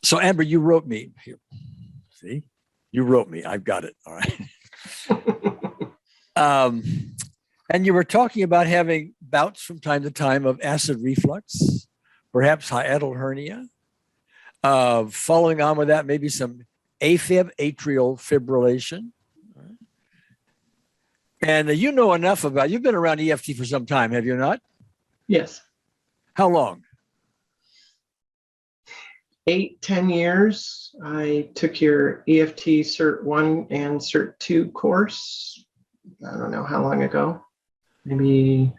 So Amber, you wrote me here. See, you wrote me. I've got it. All right. And you were talking about having bouts from time to time of acid reflux, perhaps hiatal hernia. Following on with that, maybe some AFib, atrial fibrillation. And you know enough about, you've been around EFT for some time, have you not? Yes. How long? 8-10 years. I took your EFT Cert 1 and Cert 2 course. I don't know how long ago. Maybe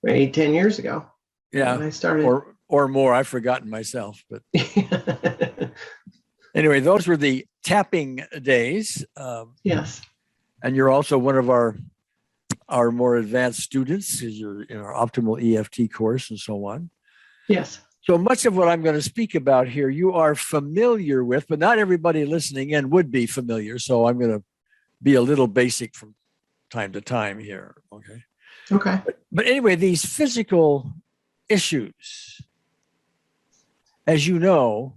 8-10 years ago. Yeah. When I started. Or more. I've forgotten myself. But anyway, those were the tapping days. Yes. And you're also one of our more advanced students, because you're in our optimal EFT course and so on. Yes. So much of what I'm going to speak about here, you are familiar with, but not everybody listening in would be familiar. So I'm going to be a little basic from time to time here. Okay. Okay. But anyway, these physical issues, as you know,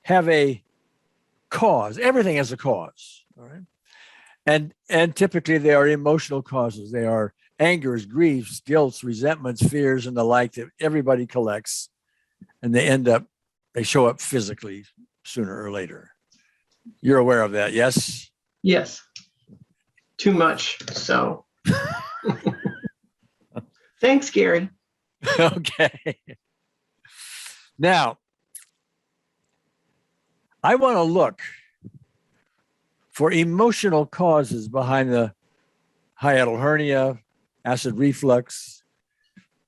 have a cause. Everything has a cause. All right. And typically they are emotional causes. They are angers, griefs, guilts, resentments, fears, and the like that everybody collects. And they show up physically sooner or later. You're aware of that, yes? Yes. Too much, so. Thanks, Gary. Okay. Now, I want to look for emotional causes behind the hiatal hernia, acid reflux,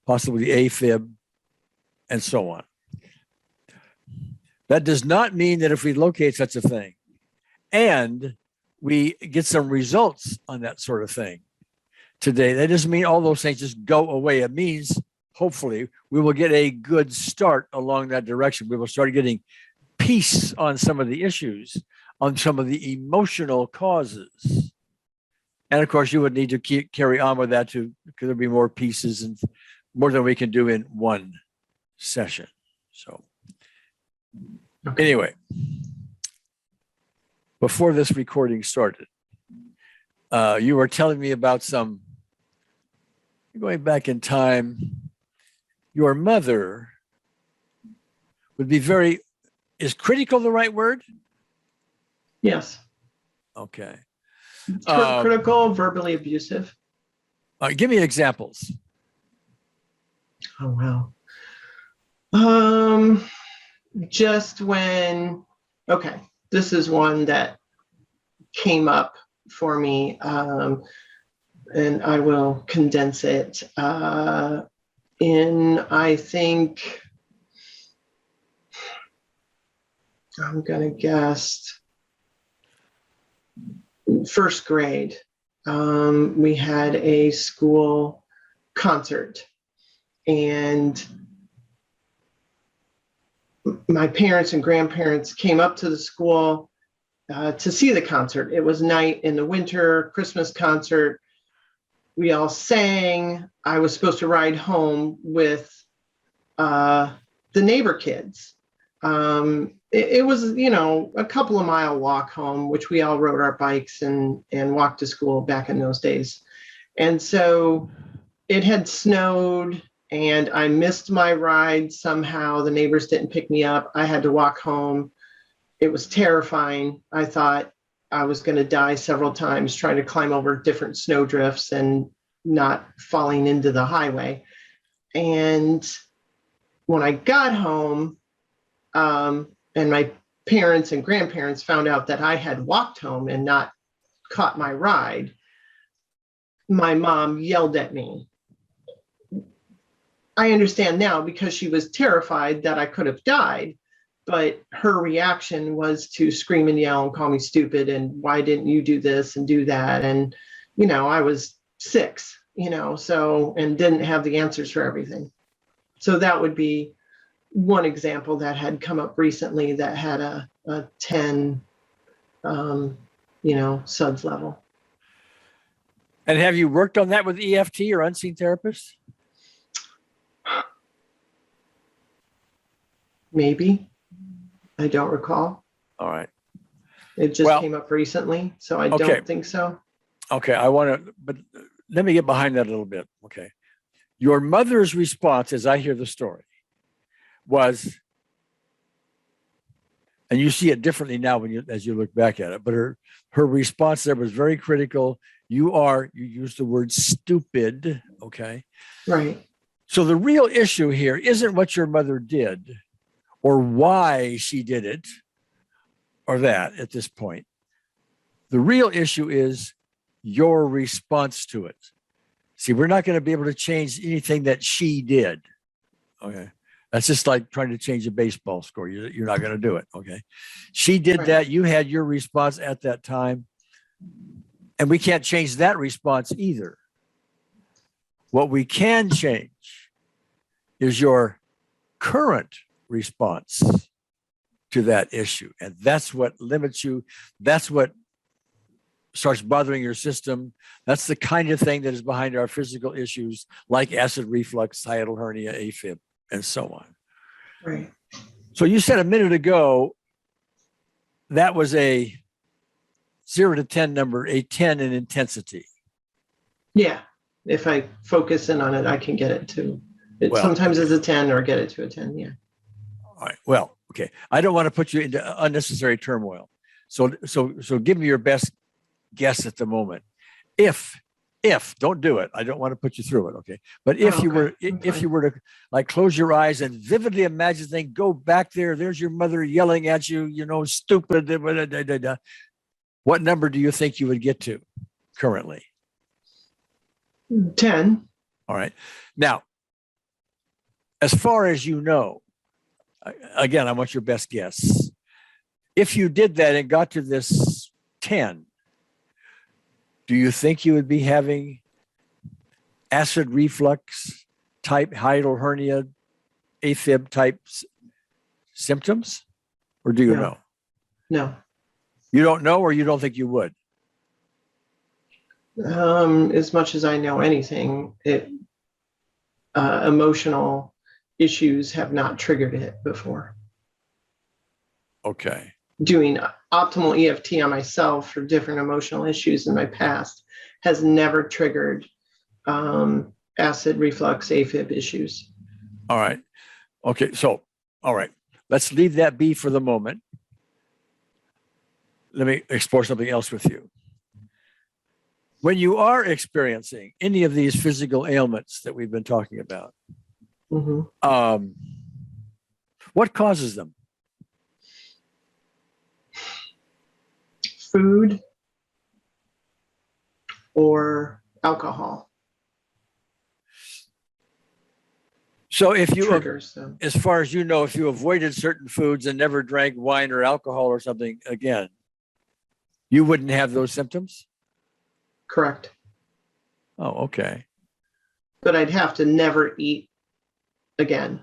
possibly AFib, and so on. That does not mean that if we locate such a thing and we get some results on that sort of thing today, that doesn't mean all those things just go away. It means, hopefully, we will get a good start along that direction. We will start getting peace on some of the issues, on some of the emotional causes. And of course, you would need to carry on with that too, because there'll be more pieces and more than we can do in one session. So anyway, before this recording started, you were telling me about going back in time, your mother would be is critical the right word? Yes. Okay. Critical, verbally abusive. Give me examples. Oh, wow. Just when, okay, this is one that came up for me, and I will condense it in, I think, I'm going to guess, first grade. We had a school concert, and my parents and grandparents came up to the school to see the concert. It was night in the winter, Christmas concert. We all sang. I was supposed to ride home with the neighbor kids. It was, a couple of mile walk home, which we all rode our bikes and walked to school back in those days. And so it had snowed and I missed my ride somehow. The neighbors didn't pick me up. I had to walk home. It was terrifying. I thought I was going to die several times trying to climb over different snow drifts and not falling into the highway. And when I got home, and my parents and grandparents found out that I had walked home and not caught my ride, my mom yelled at me. I understand now because she was terrified that I could have died, but her reaction was to scream and yell and call me stupid and why didn't you do this and do that? And, I was 6, so, and didn't have the answers for everything. So that would be one example that had come up recently that had a 10, SUDS level. And have you worked on that with EFT or unseen therapists? Maybe. I don't recall. All right. It just came up recently, so I don't think so. Okay, but let me get behind that a little bit. Okay. Your mother's response, as I hear the story, was, and you see it differently now as you look back at it, but her response there was very critical. You used the word stupid, okay? Right. So the real issue here isn't what your mother did or why she did it or that at this point. The real issue is your response to it. See, we're not going to be able to change anything that she did. Okay. That's just like trying to change a baseball score. You're not going to do it. Okay. She did that. You had your response at that time. And we can't change that response either. What we can change is your current response to that issue. And that's what limits you. That's what starts bothering your system. That's the kind of thing that is behind our physical issues like acid reflux, hiatal hernia, AFib, and so on. Right. So you said a minute ago that was a 0 to 10 number, a 10 in intensity. Yeah. If I focus in on it, I can get it to it. Sometimes it's a 10 or get it to a 10. Yeah. All right. Well, okay. I don't want to put you into unnecessary turmoil. So give me your best guess at the moment. If don't do it, I don't want to put you through it. Okay. But if you were to like close your eyes and vividly imagine things, go back there's your mother yelling at you, stupid. What number do you think you would get to currently? 10. All right. Now, as far as you know, again, I want your best guess. If you did that and got to this 10, do you think you would be having acid reflux type hiatal hernia, AFib type symptoms? Or do you know? No. You don't know, or you don't think you would? As much as I know anything, emotional issues have not triggered it before. Okay. Doing optimal EFT on myself for different emotional issues in my past has never triggered acid reflux, AFib issues. All right. Okay. So, all right. Let's leave that be for the moment. Let me explore something else with you. When you are experiencing any of these physical ailments that we've been talking about, what causes them? Food or alcohol. So if you, triggers them. As far as you know, if you avoided certain foods and never drank wine or alcohol or something again, you wouldn't have those symptoms? Correct. Oh, okay. But I'd have to never eat again.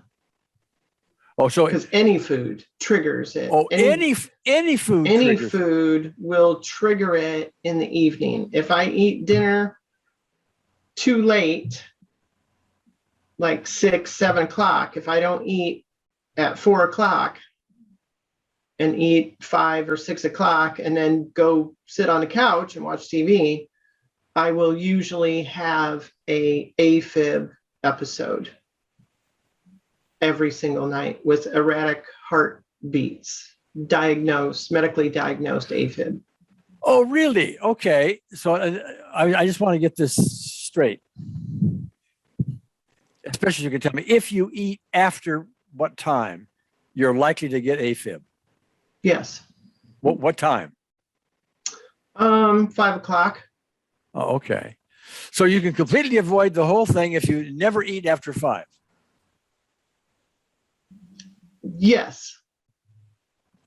Oh, so because any food triggers it. Oh, any food. Any food will trigger it in the evening. If I eat dinner too late, like 6, 7 o'clock, if I don't eat at 4 o'clock and eat 5 or 6 o'clock and then go sit on the couch and watch TV, I will usually have a AFib episode every single night with erratic heartbeats, medically diagnosed AFib. Oh, really? Okay. So I just want to get this straight. Especially you can tell me, if you eat after what time, you're likely to get AFib. Yes. What time? 5 o'clock. Oh, okay. So you can completely avoid the whole thing if you never eat after 5. Yes.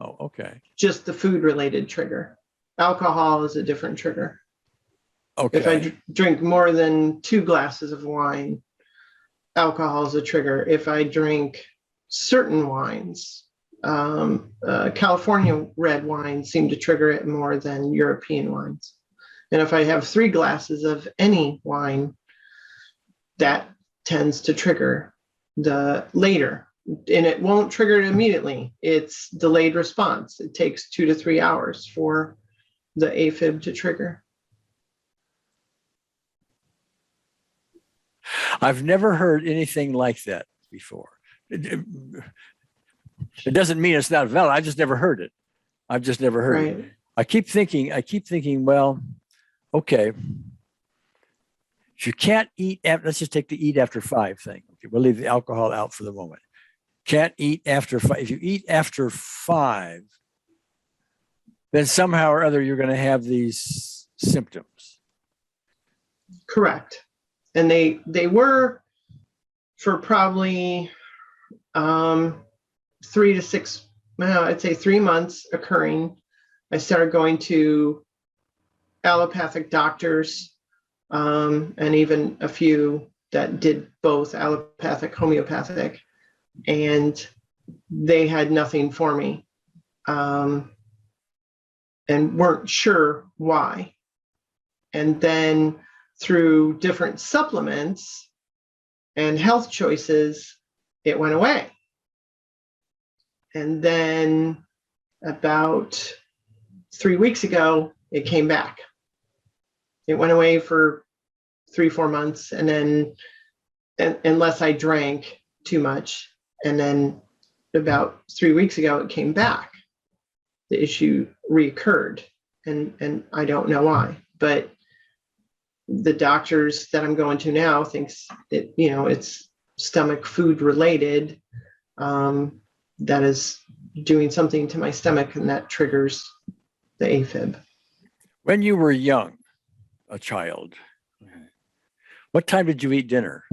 Oh, okay. Just the food related trigger. Alcohol is a different trigger. Okay. If I drink more than 2 glasses of wine, alcohol is a trigger. If I drink certain wines, California red wines seem to trigger it more than European wines. And if I have 3 glasses of any wine, that tends to trigger the later and it won't trigger it immediately. It's delayed response. It takes 2 to 3 hours for the AFib to trigger. I've never heard anything like that before. It doesn't mean it's not valid. I just never heard it. I've just never heard it. I keep thinking, well, okay, if you can't eat, let's just take the eat after 5 thing. Okay, we'll leave the alcohol out for the moment. Can't eat after 5. If you eat after 5, then somehow or other you're going to have these symptoms. Correct. And they were for probably 3 to 6, well, I'd say 3 months occurring. I started going to allopathic doctors, and even a few that did both allopathic, homeopathic, and they had nothing for me, and weren't sure why. And then through different supplements and health choices, it went away. And then about 3 weeks ago, it came back. It went away for 3-4 months, and then unless I drank too much, and then about 3 weeks ago, it came back. The issue reoccurred, and I don't know why, but the doctors that I'm going to now thinks it, it's stomach food related, that is doing something to my stomach, and that triggers the AFib. When you were young, a child, what time did you eat dinner?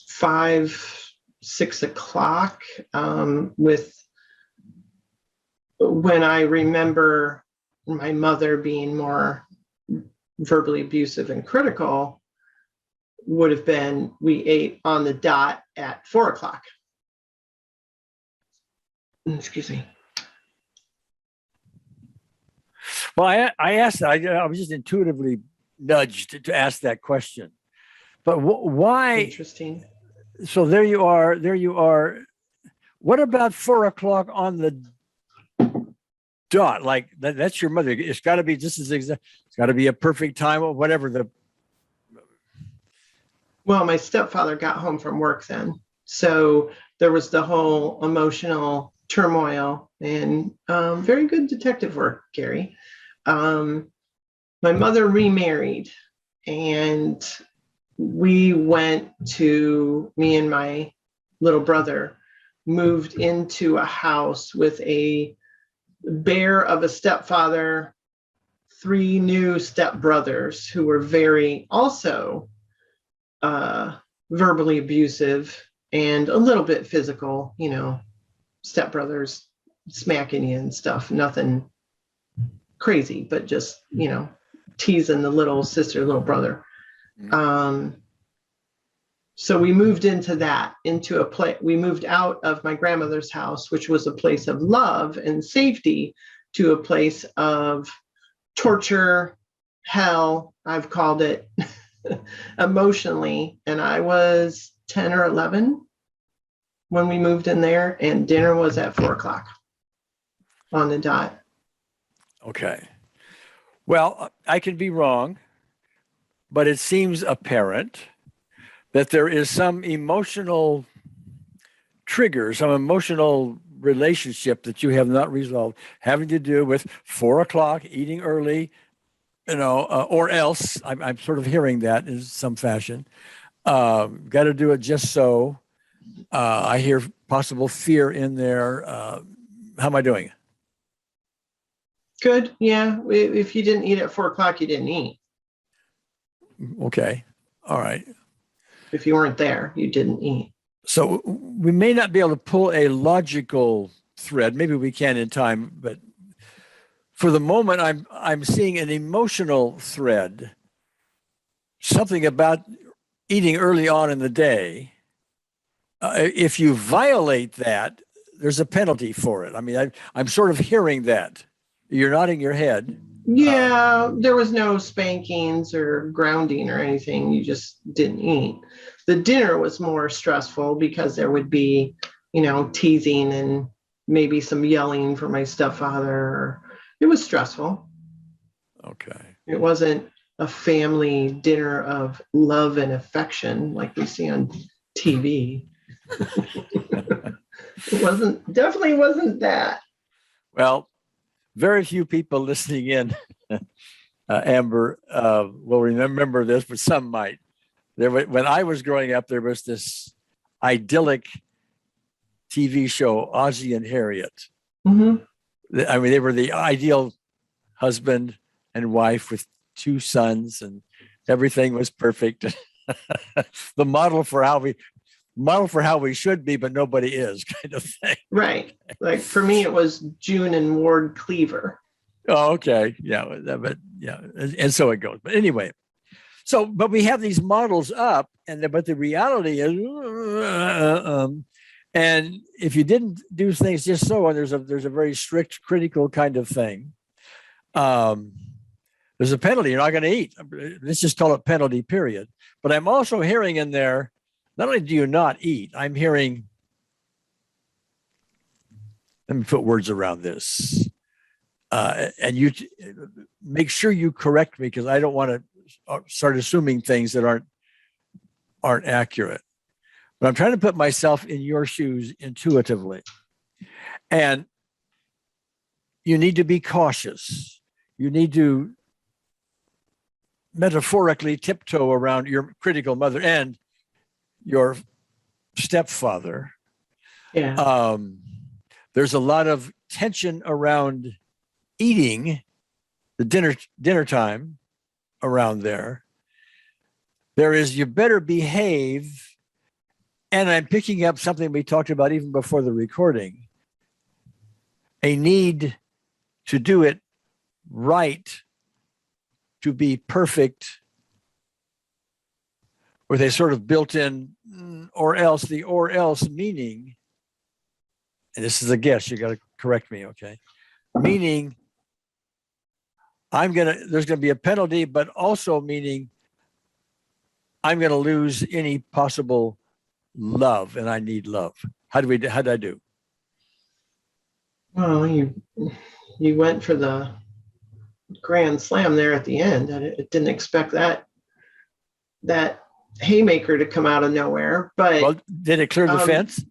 5, 6 o'clock. When I remember my mother being more verbally abusive and critical, would have been, we ate on the dot at 4 o'clock. Excuse me. Well, I asked, I was just intuitively nudged to ask that question. But why? Interesting. So there you are. What about 4 o'clock on the dot? Like that's your mother. It's got to be just as exact. It's got to be a perfect time or whatever. Well, my stepfather got home from work then. So there was the whole emotional turmoil, and very good detective work, Gary. My mother remarried, and me and my little brother moved into a house with a bear of a stepfather, 3 new stepbrothers who were very also verbally abusive and a little bit physical, stepbrothers smacking you and stuff. Nothing crazy, but just, teasing the little sister, little brother. So we moved into a place. We moved out of my grandmother's house, which was a place of love and safety, to a place of torture, hell, I've called it, emotionally. And I was 10 or 11 when we moved in there, and dinner was at 4 o'clock on the dot. Okay. Well, I could be wrong, but it seems apparent that there is some emotional trigger, some emotional relationship that you have not resolved, having to do with 4 o'clock, eating early, or else. I'm sort of hearing that in some fashion. Got to do it just so. I hear possible fear in there. How am I doing? Good. Yeah. If you didn't eat at 4 o'clock, you didn't eat. Okay. All right. If you weren't there, you didn't eat. So we may not be able to pull a logical thread. Maybe we can in time, but for the moment, I'm seeing an emotional thread. Something about eating early on in the day. If you violate that, there's a penalty for it. I mean, I'm sort of hearing that. You're nodding your head. Yeah, there was no spankings or grounding or anything. You just didn't eat. The dinner was more stressful because there would be, teasing and maybe some yelling from my stepfather. It was stressful. Okay. It wasn't a family dinner of love and affection like we see on TV. Definitely wasn't that. Well, very few people listening in, Amber, will remember this, but some might. When I was growing up, there was this idyllic TV show, Ozzie and Harriet. Mm-hmm. I mean, they were the ideal husband and wife with 2 sons, and everything was perfect. The model for how we should be, but nobody is, kind of thing. Right. Like for me, it was June and Ward Cleaver. Oh, okay. Yeah. But yeah. And so it goes. But anyway, but we have these models up, but the reality is, and if you didn't do things just so, and there's a very strict, critical kind of thing, there's a penalty. You're not going to eat. Let's just call it penalty, period. But I'm also hearing in there, not only do you not eat, I'm hearing, let me put words around this. And you make sure you correct me, because I don't want to start assuming things that aren't accurate. But I'm trying to put myself in your shoes intuitively. And you need to be cautious. You need to metaphorically tiptoe around your critical mother and your stepfather. Yeah. There's a lot of tension around eating, the dinner time around there. There is, you better behave. And I'm picking up something we talked about even before the recording, a need to do it right, to be perfect, with a sort of built-in or else, the or else meaning, and this is a guess, you got to correct me, okay? Meaning, there's going to be a penalty, but also meaning I'm going to lose any possible love, and I need love. How did I do? Well, you went for the grand slam there at the end. I didn't expect that haymaker to come out of nowhere. But well, did it clear the fence?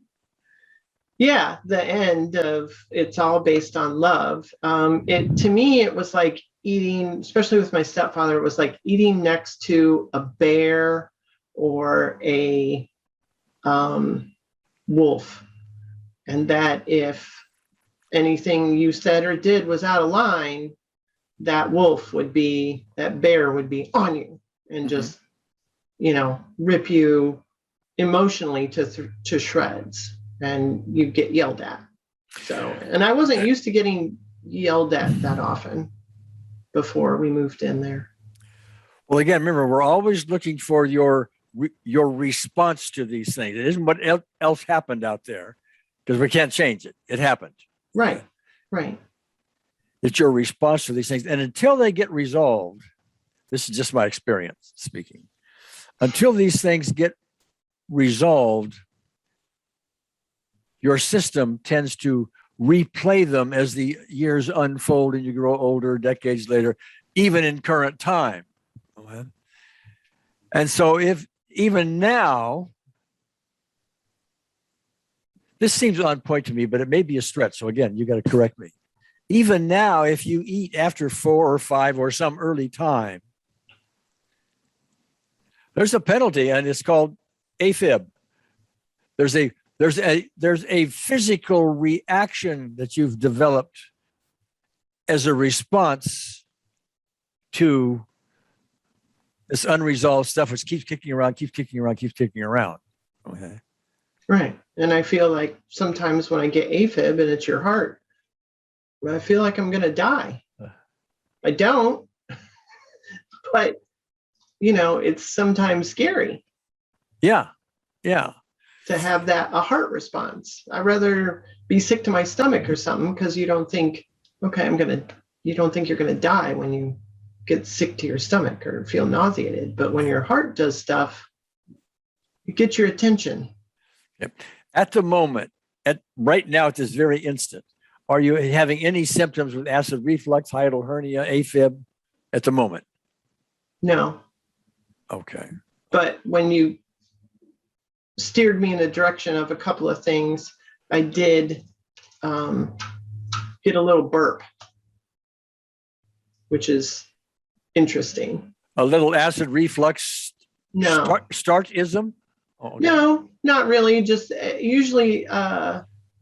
Yeah, the end of it's all based on love. To me, it was like eating, especially with my stepfather, it was like eating next to a bear or a wolf, and that if anything you said or did was out of line, that bear would be on you and just, rip you emotionally to shreds, and you'd get yelled at. So, and I wasn't used to getting yelled at that often before we moved in there. Well, again, remember, we're always looking for your response to these things. It isn't what else happened out there, because we can't change it. It happened. Right. It's your response to these things. And until they get resolved, this is just my experience speaking, until these things get resolved, your system tends to replay them as the years unfold and you grow older, decades later, even in current time. And so if even now, this seems on point to me, but it may be a stretch. So again, you got to correct me. Even now, if you eat after 4 or 5 or some early time, there's a penalty, and it's called AFib. There's a physical reaction that you've developed as a response to this unresolved stuff, which keeps kicking around. Okay. Right. And I feel like sometimes when I get AFib and it's your heart, I feel like I'm going to die. I don't, but it's sometimes scary. Yeah. To have a heart response. I'd rather be sick to my stomach or something, because you don't think, you don't think you're going to die when you get sick to your stomach or feel nauseated. But when your heart does stuff, It gets your attention. Yep. At the moment, right now, at this very instant, are you having any symptoms with acid reflux, hiatal hernia, AFib at the moment? No. Okay. But when you steered me in the direction of a couple of things, I did get a little burp, which is interesting. A little acid reflux? No. Startism? Oh, okay. No, not really. Just usually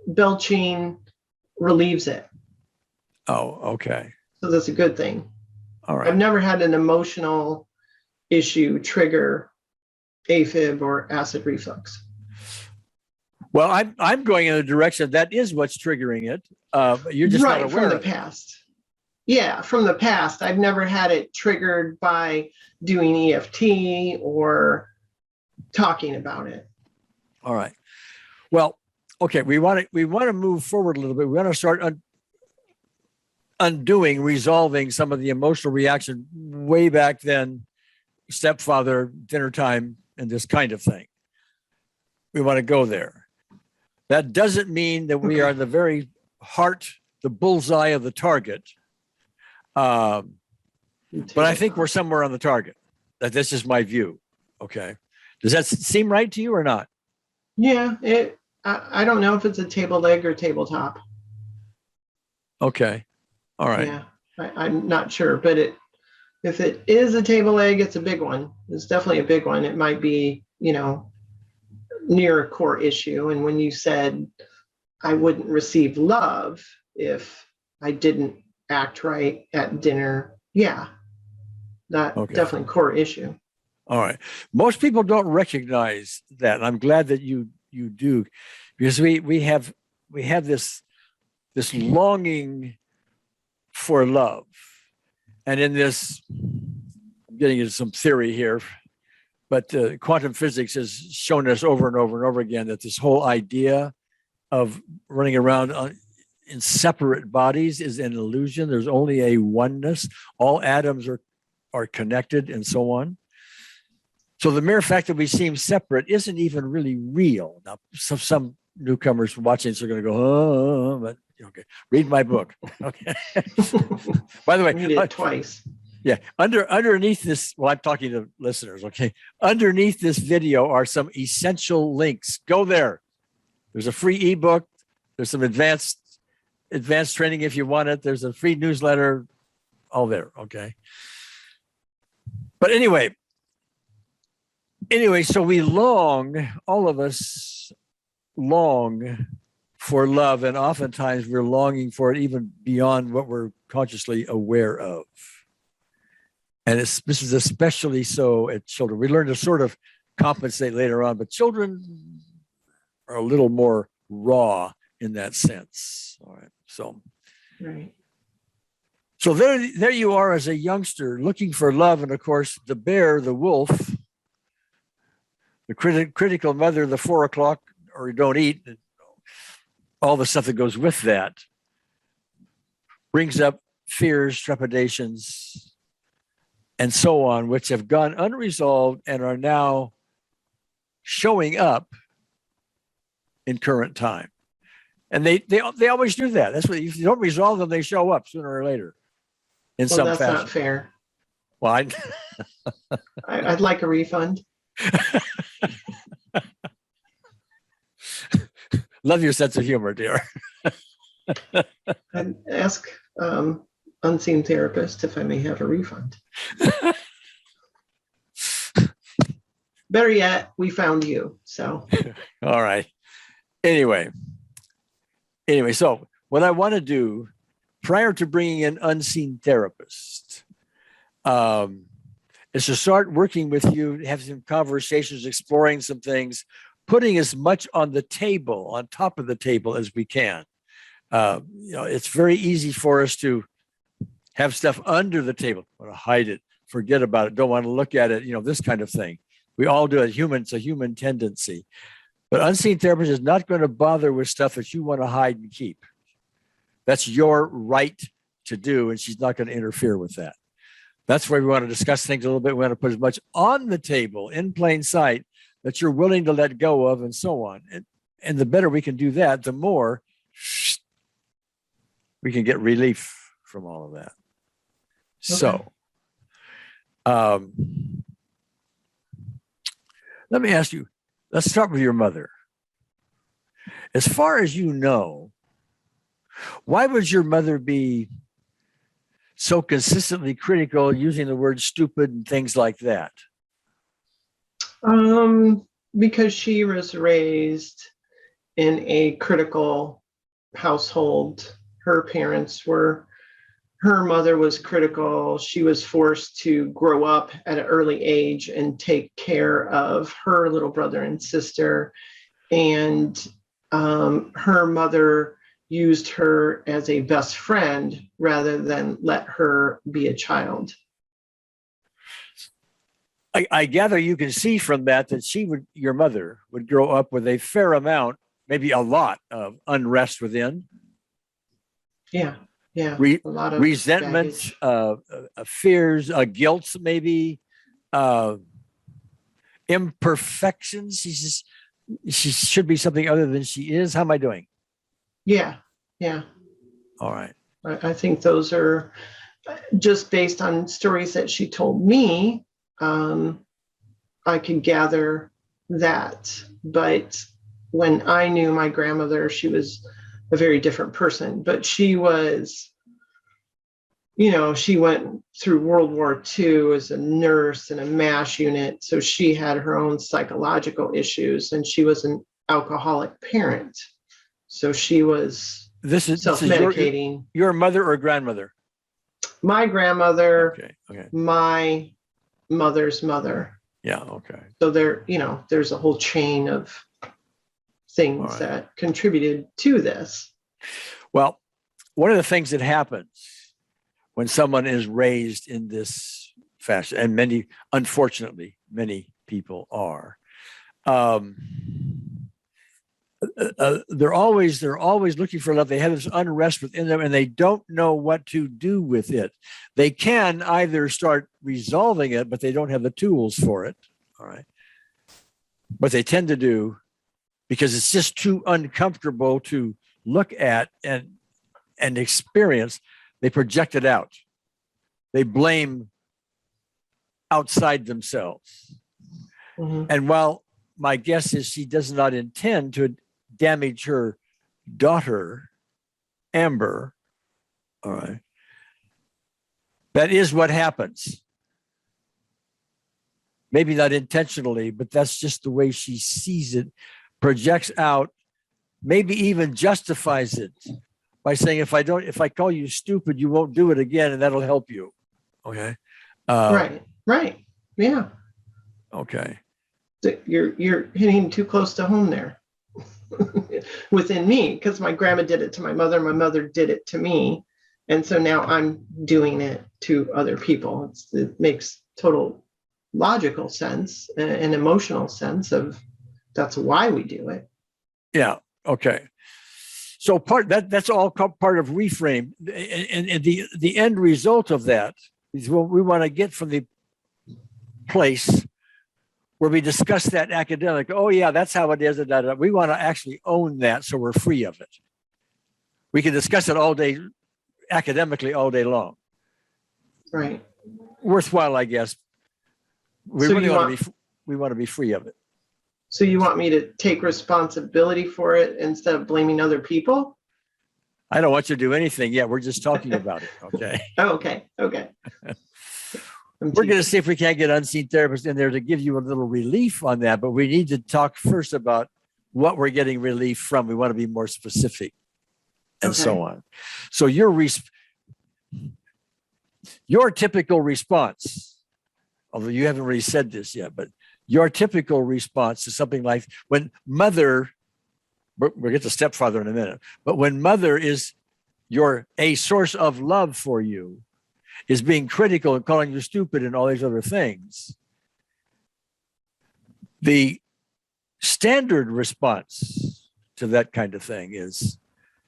belching relieves it. Oh, okay. So that's a good thing. All right. I've never had an emotional issue trigger AFib or acid reflux. Well, I'm going in a direction that is what's triggering it. You're just right, not aware from the of it. past. Yeah, from the past. I've never had it triggered by doing EFT or talking about it. All right. Well, okay. We want to move forward a little bit. We want to start resolving some of the emotional reaction way back then, stepfather, dinner time, and this kind of thing. We want to go there. That doesn't mean that we are the very heart, the bullseye of the target. But I think we're somewhere on the target. That's just my view. Okay. Does that seem right to you or not? Yeah. I don't know if it's a table leg or tabletop. Okay. All right. Yeah. I'm not sure, but if it is a table leg, it's a big one. It's definitely a big one. It might be, near a core issue. And when you said I wouldn't receive love if I didn't act right at dinner, yeah, that definitely core issue. All right. Most people don't recognize that. And I'm glad that you do, because we have this longing for love. And in this, I'm getting into some theory here, but quantum physics has shown us over and over and over again that this whole idea of running around in separate bodies is an illusion. There's only a oneness. All atoms are connected and so on. So the mere fact that we seem separate isn't even really real. Now, some newcomers watching this are going to go, oh, but okay, read my book. Okay. By the way, read it twice. Yeah, underneath this, well, I'm talking to listeners, okay? Underneath this video are some essential links. Go there. There's a free ebook. There's some advanced training if you want it. There's a free newsletter, all there, okay? But anyway, so we all of us long for love, and oftentimes we're longing for it even beyond what we're consciously aware of. And this is especially so at children. We learn to sort of compensate later on, but children are a little more raw in that sense. All right. So there you are as a youngster looking for love. And of course, the bear, the wolf, the critical mother, the 4 o'clock or you don't eat, all the stuff that goes with that brings up fears, trepidations, and so on, which have gone unresolved and are now showing up in current time. And they always do that. That's what, if you don't resolve them, they show up sooner or later in some fashion. That's not fair. Well, I'd like a refund. Love your sense of humor, dear. I'd ask unseen therapist if I may have a refund. Better yet, we found you. So all right. Anyway, so what I want to do prior to bringing in unseen therapists is to start working with you, have some conversations, exploring some things, putting as much on the table, on top of the table as we can. It's very easy for us to have stuff under the table, want to hide it, forget about it, don't want to look at it, this kind of thing. We all do it. It's a human tendency. But unseen therapist is not going to bother with stuff that you want to hide and keep. That's your right to do, and she's not going to interfere with that. That's where we want to discuss things a little bit. We want to put as much on the table in plain sight that you're willing to let go of, and so on. And the better we can do that, the more we can get relief from all of that. Okay. So, let me ask you, let's start with your mother. As far as you know, why would your mother be so consistently critical, using the word stupid and things like that? Because she was raised in a critical household. Her mother was critical. She was forced to grow up at an early age and take care of her little brother and sister. And her mother used her as a best friend rather than let her be a child. I gather you can see from that your mother would grow up with a fair amount, maybe a lot of unrest within. Yeah. Yeah. A lot of resentment, fears, guilt, maybe, imperfections. She should be something other than she is. How am I doing? Yeah. Yeah. All right. I think those are just based on stories that she told me. I could gather that. But when I knew my grandmother, she was a very different person. But she was, she went through World War II as a nurse in a MASH unit. So she had her own psychological issues, and she was an alcoholic parent. So she was self-medicating. Your mother or grandmother? My grandmother, okay. My mother's mother. Yeah, okay. So there's a whole chain of things that contributed to this. Well, one of the things that happens when someone is raised in this fashion, and unfortunately, many people are, they're always looking for love. They have this unrest within them, and they don't know what to do with it. They can either start resolving it, but they don't have the tools for it. All right. What they tend to do, because it's just too uncomfortable to look at and experience, they project it out. They blame outside themselves. Mm-hmm. And while my guess is she does not intend to damage her daughter, Amber, all right, that is what happens. Maybe not intentionally, but that's just the way she sees it, projects out, maybe even justifies it by saying, if I call you stupid, you won't do it again, and that'll help you. Okay. Right. Yeah. Okay. You're hitting too close to home there within me, because my grandma did it to my mother did it to me, and so now I'm doing it to other people. It makes total logical sense and emotional sense of that's why we do it. Yeah. Okay. So that's all part of reframe, and the end result of that is what we want to get from the place where we discuss that academic. Oh yeah, that's how it is. We want to actually own that, so we're free of it. We can discuss it all day, academically, all day long. Right. Worthwhile, I guess. We want to be free of it. So you want me to take responsibility for it instead of blaming other people? I don't want you to do anything yet. We're just talking about it. Okay. Okay. We're going to see if we can't get unseen therapists in there to give you a little relief on that, but we need to talk first about what we're getting relief from. We want to be more specific and so on. So your typical response, although you haven't really said this yet, but your typical response to something like when mother, we'll get to stepfather in a minute, but when mother is a source of love for you, is being critical and calling you stupid and all these other things, the standard response to that kind of thing is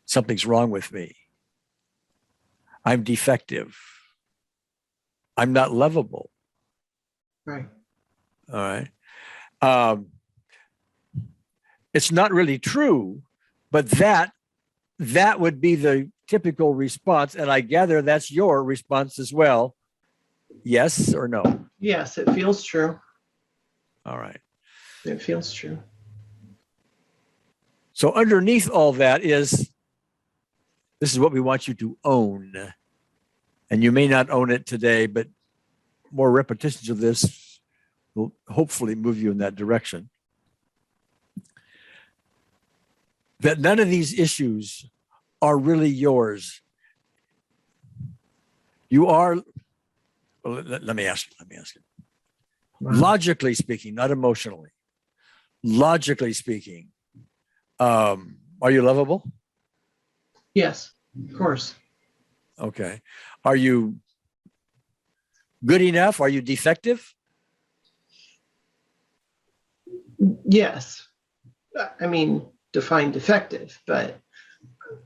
something's wrong with me. I'm defective. I'm not lovable. Right. All right. It's not really true, but that would be the typical response. And I gather that's your response as well. Yes or no? Yes, it feels true. All right. It feels true. So underneath all that this is what we want you to own. And you may not own it today, but more repetitions of this will hopefully move you in that direction. That none of these issues are really yours. You are, well, let me ask you. Wow. Logically speaking, not emotionally, logically speaking, are you lovable? Yes, of course. Okay. Are you good enough? Are you defective? Yes. I mean, define defective, but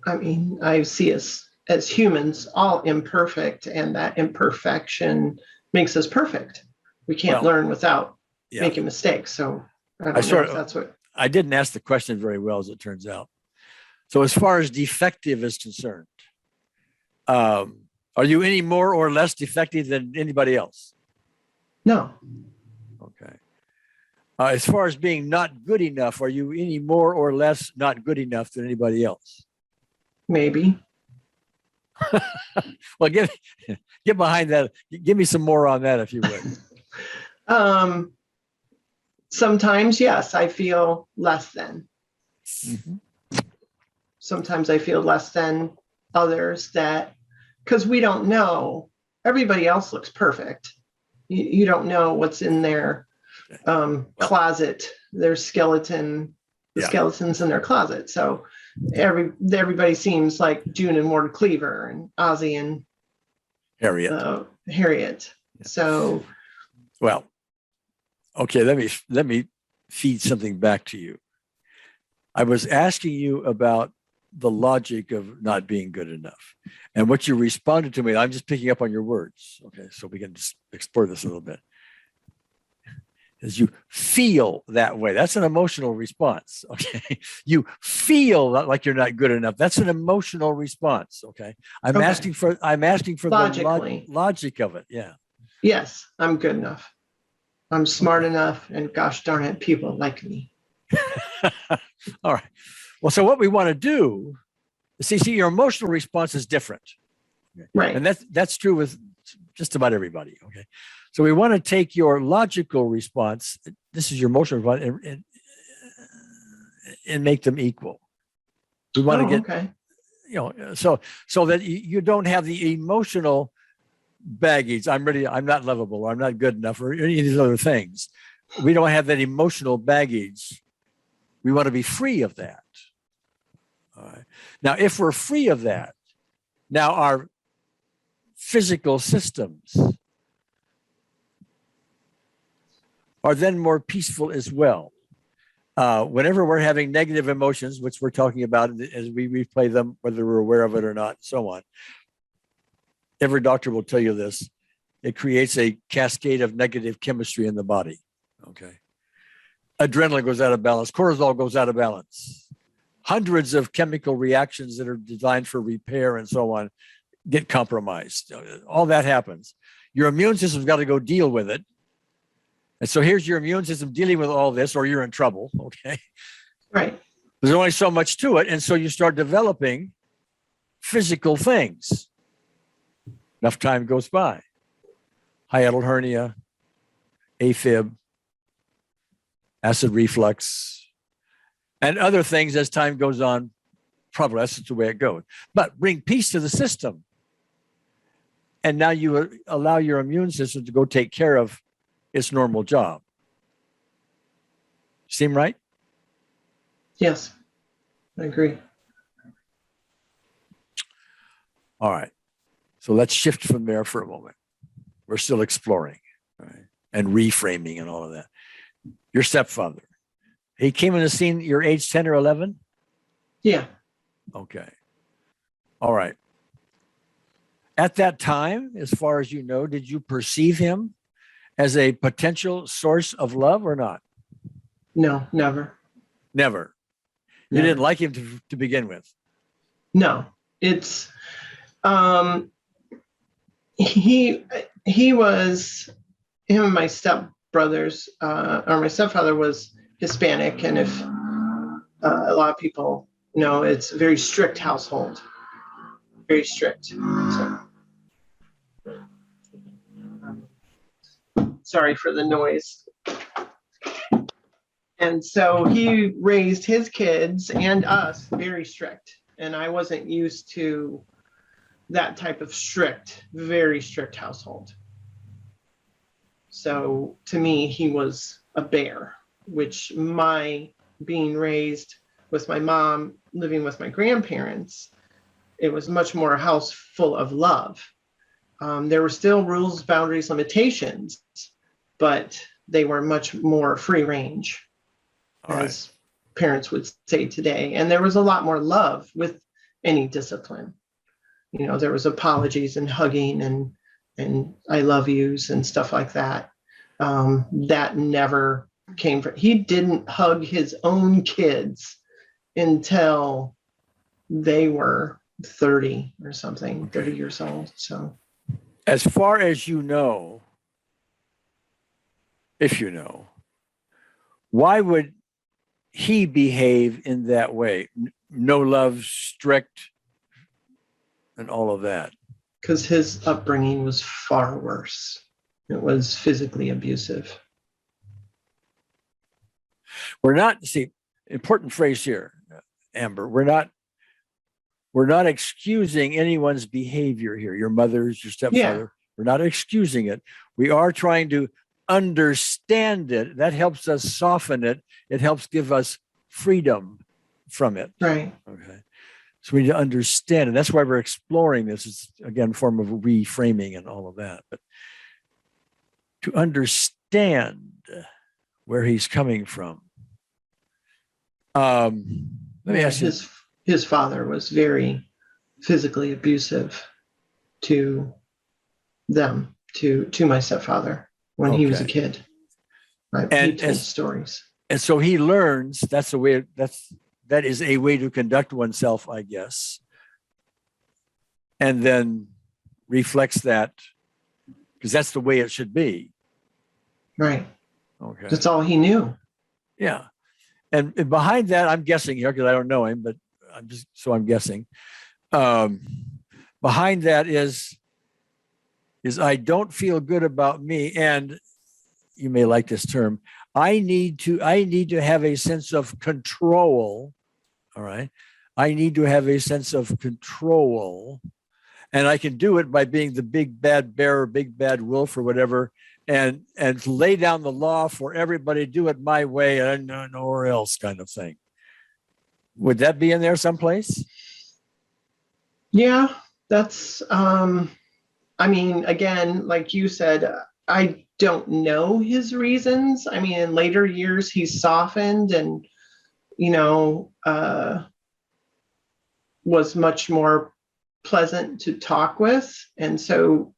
I mean, I see us as humans all imperfect, and that imperfection makes us perfect. We can't learn without making mistakes. So I don't know if that's what. I didn't ask the question very well, as it turns out. So as far as defective is concerned, are you any more or less defective than anybody else? No. Okay. As far as being not good enough, are you any more or less not good enough than anybody else? Maybe. Well, get behind that. Give me some more on that, if you would. Sometimes, yes, I feel less than. Mm-hmm. Sometimes I feel less than others, that because we don't know, everybody else looks perfect. You don't know what's in their closet, their skeleton, the skeletons in their closet. So everybody seems like June and Ward Cleaver and Ozzie and Harriet. Yeah. So, well, okay, let me feed something back to you. I was asking you about the logic of not being good enough, and what you responded to me. I'm just picking up on your words. Okay, so we can just explore this a little bit. As you feel that way, that's an emotional response. Okay, you feel like you're not good enough. That's an emotional response. Okay, I'm asking for the logic of it. Yeah. Yes, I'm good enough. I'm smart enough, and gosh darn it, people like me. All right. Well, so what we want to do, see, your emotional response is different. Okay? Right. And that's true with just about everybody. Okay. So we want to take your logical response, this is your emotional response, and make them equal. We want to get, so that you don't have the emotional baggage. I'm not lovable, or I'm not good enough, or any of these other things. We don't have that emotional baggage. We want to be free of that. All right. Now, if we're free of that, now our physical systems are then more peaceful as well. Whenever we're having negative emotions, which we're talking about as we replay them, whether we're aware of it or not, and so on, every doctor will tell you this. It creates a cascade of negative chemistry in the body. Okay. Adrenaline goes out of balance. Cortisol goes out of balance. Hundreds of chemical reactions that are designed for repair and so on get compromised. All that happens. Your immune system's got to go deal with it. And so here's your immune system dealing with all this, or you're in trouble. Okay. Right. There's only so much to it. And so you start developing physical things. Enough time goes by. Hiatal hernia, AFib, acid reflux, and other things as time goes on. Probably that's the way it goes. But bring peace to the system. And now you allow your immune system to go take care of its normal job. Seem right? Yes, I agree. All right. So let's shift from there for a moment. We're still exploring, right? And reframing and all of that. Your stepfather, he came in the scene, you're age 10 or 11? Yeah. Okay. All right. At that time, as far as you know, did you perceive him as a potential source of love or not? No, never. Never. You didn't like him to begin with. No, it's he was, him and my stepbrothers, or my stepfather was Hispanic, and if a lot of people know, it's a very strict household, very strict. So, sorry for the noise. And so he raised his kids and us very strict. And I wasn't used to that type of strict, very strict household. So to me, he was a bear, which my being raised with my mom, living with my grandparents, it was much more a house full of love. There were still rules, boundaries, limitations, but they were much more free range, as parents would say today. And there was a lot more love with any discipline. You know, there was apologies and hugging and I love yous and stuff like that. That never came from, he didn't hug his own kids until they were 30 or something, 30 years old. So as far as you know, if you know, why would he behave in that way? No love, strict, and all of that. Because his upbringing was far worse. It was physically abusive. We're not, see, important phrase here, Amber, we're not excusing anyone's behavior here, your mother's, your stepfather. Yeah. We're not excusing it. We are trying to understand it. That helps us soften it. It helps give us freedom from it. Right. Okay. So we need to understand it. That's why we're exploring this. It's, again, a form of reframing and all of that. But to understand where he's coming from. Let me ask you. His father was very physically abusive to them, to my stepfather when he was a kid. Right. And he told stories. And so he learns that is a way to conduct oneself, I guess. And then reflects that because that's the way it should be. Right. Okay. That's all he knew. Yeah. And behind that, I'm guessing here because I don't know him, but I'm guessing. Behind that is I don't feel good about me, and you may like this term. I need to have a sense of control. All right. I need to have a sense of control, and I can do it by being the big bad bear or big bad wolf or whatever, and lay down the law for everybody, do it my way and nowhere else kind of thing. Would that be in there someplace? Yeah, that's, I mean, again, like you said, I don't know his reasons. I mean, in later years, he's softened and, was much more pleasant to talk with. And so